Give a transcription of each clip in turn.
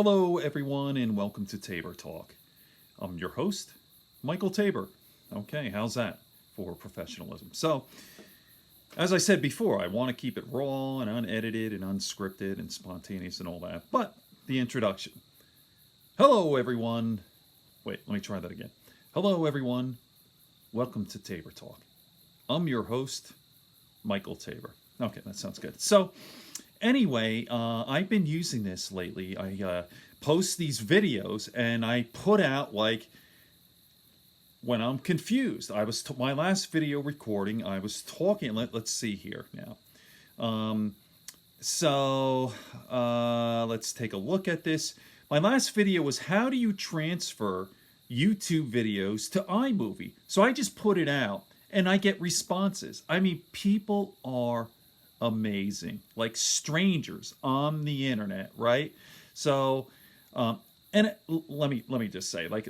Hello, everyone, and welcome to Tabor Talk. I'm your host, Michael Tabor. Okay, how's that for professionalism? So, as I said before, I want to keep it raw and unedited and unscripted and spontaneous and all that. But the introduction. Hello, everyone. Wait, let me try that again. Hello, everyone. Welcome to Tabor Talk. I'm your host, Michael Tabor. Okay, that sounds good. So, anyway, I've been using this lately. I post these videos and I put out like when I'm confused. My last video recording. I was talking. Let's see here now. Let's take a look at this. My last video was how do you transfer YouTube videos to iMovie? So I just put it out and I get responses. I mean, people are amazing, like strangers on the internet, right? So, let me just say, like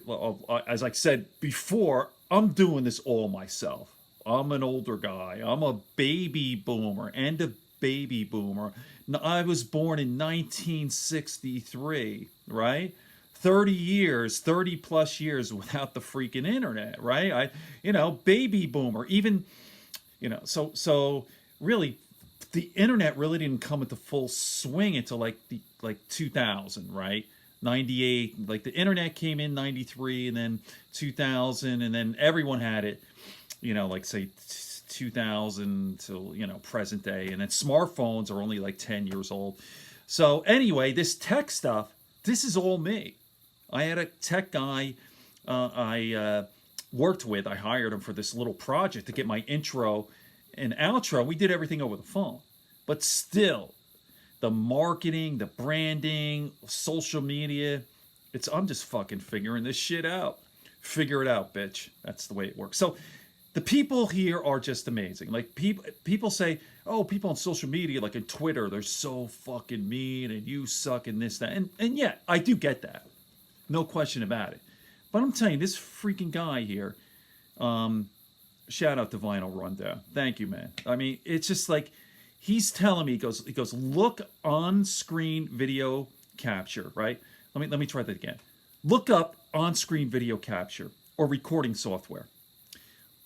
as I said before, I'm doing this all myself. I'm an older guy. I'm a baby boomer and a baby boomer. I was born in 1963, right? 30 plus years without the freaking internet, right? Baby boomer. Even, so really, the internet really didn't come into full swing until like 2000, right? 98, like the internet came in 93 and then 2000 and then everyone had it, like say 2000 till, present day. And then smartphones are only like 10 years old. So anyway, this tech stuff, this is all me. I had a tech guy I worked with. I hired him for this little project to get my intro and outro. We did everything over the phone. But still, the marketing, the branding, social media, I'm just fucking figuring this shit out. Figure it out, bitch. That's the way it works. So the people here are just amazing. Like people say, oh, people on social media, like on Twitter, they're so fucking mean and you suck and this, that. And yeah, I do get that. No question about it. But I'm telling you, this freaking guy here, shout out to Vinyl Rundown. Thank you, man. I mean, it's just like, he's telling me, he goes, look on-screen video capture, right? Let me try that again. Look up on-screen video capture or recording software.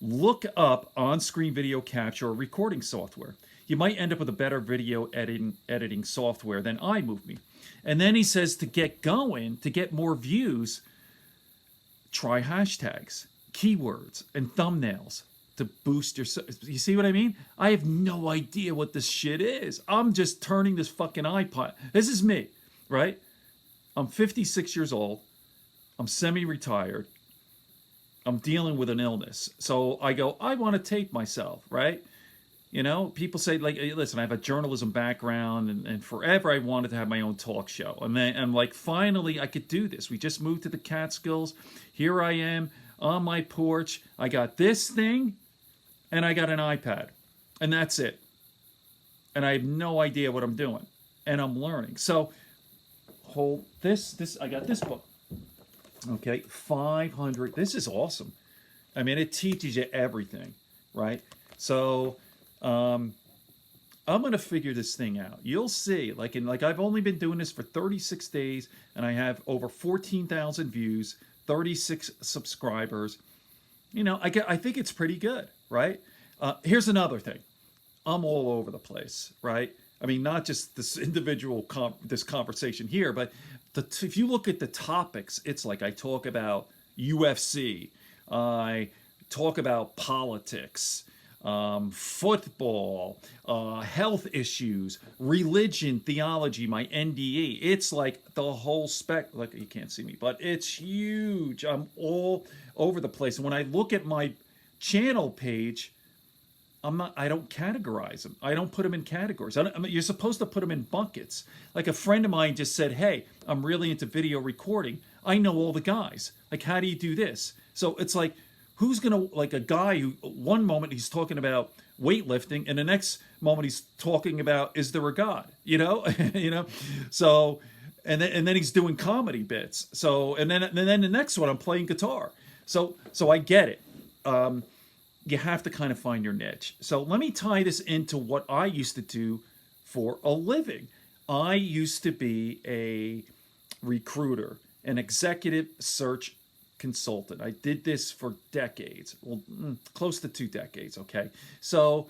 Look up on-screen video capture or recording software. You might end up with a better video editing software than iMovie. And then he says to get going, to get more views, try hashtags, keywords, and thumbnails to boost your... You see what I mean? I have no idea what this shit is. I'm just turning this fucking iPod. This is me, right? I'm 56 years old. I'm semi-retired. I'm dealing with an illness. So I go, I want to tape myself, right? People say, like, hey, listen, I have a journalism background, and forever I wanted to have my own talk show. And then I'm like, finally, I could do this. We just moved to the Catskills. Here I am on my porch. I got this thing, and I got an iPad. And that's it. And I have no idea what I'm doing. And I'm learning. So, hold this. I got this book. Okay, 500. This is awesome. I mean, it teaches you everything, right? So... I'm gonna figure this thing out. You'll see. Like I've only been doing this for 36 days, and I have over 14,000 views, 36 subscribers. I think it's pretty good, right? Here's another thing. I'm all over the place, right? I mean, not just this individual this conversation here, but if you look at the topics, it's like I talk about UFC, I talk about politics. Football, health issues, religion, theology, my NDE. It's like the whole like you can't see me, but it's huge. I'm all over the place. And when I look at my channel page, I don't categorize them. I don't put them in categories. You're supposed to put them in buckets. Like a friend of mine just said, hey, I'm really into video recording. I know all the guys. Like, how do you do this? So it's like, who's gonna, like a guy who one moment he's talking about weightlifting and the next moment he's talking about, is there a God? So and then he's doing comedy bits. So and then the next one I'm playing guitar. So I get it. You have to kind of find your niche. So let me tie this into what I used to do for a living. I used to be a recruiter, an executive search consultant. I did this for decades, well, close to 2 decades. Okay, so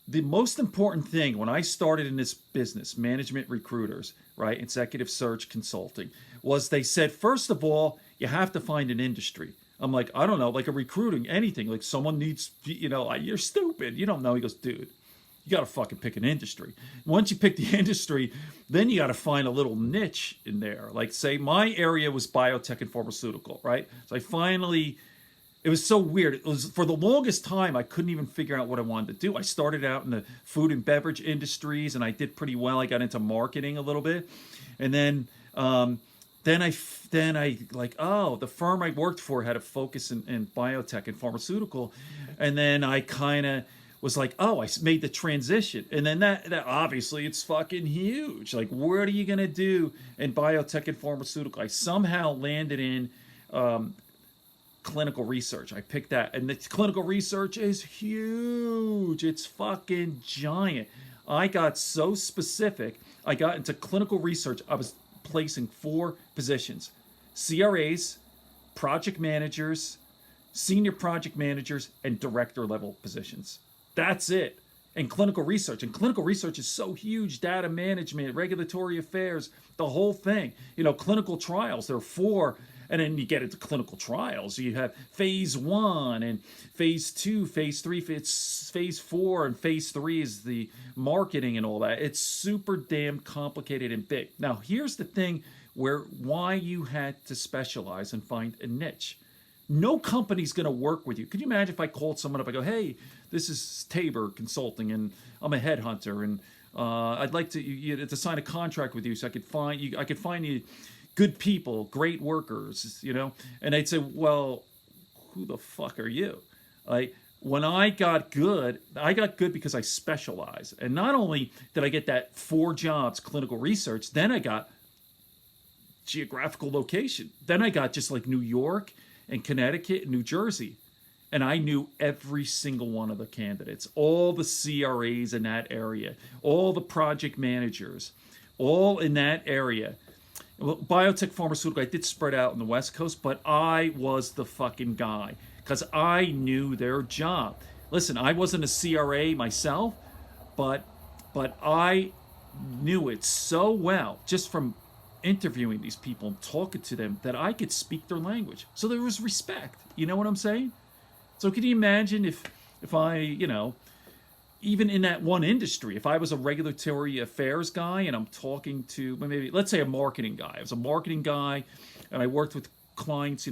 the most important thing when I started in this business, management recruiters, right, executive search consulting, was they said, first of all, you have to find an industry. I'm like, I don't know, like a recruiting, anything. Like someone needs, you're stupid. You don't know. He goes, dude, you got to fucking pick an industry. Once you pick the industry, then you got to find a little niche in there. Like, say, my area was biotech and pharmaceutical, right? So it was so weird. It was, for the longest time, I couldn't even figure out what I wanted to do. I started out in the food and beverage industries, and I did pretty well. I got into marketing a little bit, and then I like, oh, the firm I worked for had a focus in biotech and pharmaceutical, and then I kind of was like, oh, I made the transition, and then that obviously it's fucking huge. Like, what are you gonna do in biotech and pharmaceutical? I somehow landed in clinical research. I picked that, and the clinical research is huge. It's fucking giant. I got so specific. I got into clinical research. I was placing 4 positions: CRAs, project managers, senior project managers, and director level positions. That's it. And clinical research. And clinical research is so huge. Data management, regulatory affairs, the whole thing. Clinical trials, there are 4. And then you get into clinical trials. You have phase 1 and phase 2, phase 3, it's phase 4, and phase 3 is the marketing and all that. It's super damn complicated and big. Now, here's the thing why you had to specialize and find a niche. No company's going to work with you. Could you imagine if I called someone up? I go, hey, this is Tabor Consulting, and I'm a headhunter, and I'd like to sign a contract with you so I could find you good people, great workers, And they'd say, well, who the fuck are you? When I got good because I specialized. And not only did I get that 4 jobs, clinical research, then I got geographical location. Then I got just like New York and Connecticut and New Jersey. And I knew every single one of the candidates, all the CRAs in that area, all the project managers, all in that area. Well, biotech, pharmaceutical, I did spread out on the West Coast, but I was the fucking guy because I knew their job. Listen, I wasn't a CRA myself, but I knew it so well just from interviewing these people and talking to them that I could speak their language. So there was respect. You know what I'm saying? So can you imagine if I, even in that one industry, if I was a regulatory affairs guy and I'm talking to maybe, let's say, a marketing guy. I was a marketing guy and I worked with clients,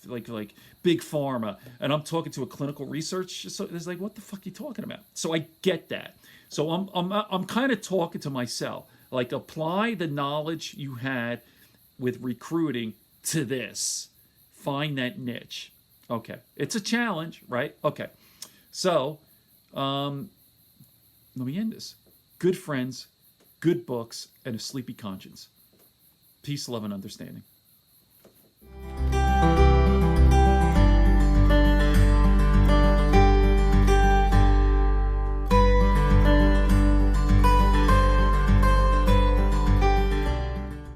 like big pharma, and I'm talking to a clinical research. So it's like, what the fuck are you talking about? So I get that. So I'm kind of talking to myself, like, apply the knowledge you had with recruiting to this. Find that niche. Okay. It's a challenge, right? Okay. So, let me end this. Good friends, good books, and a sleepy conscience. Peace, love, and understanding.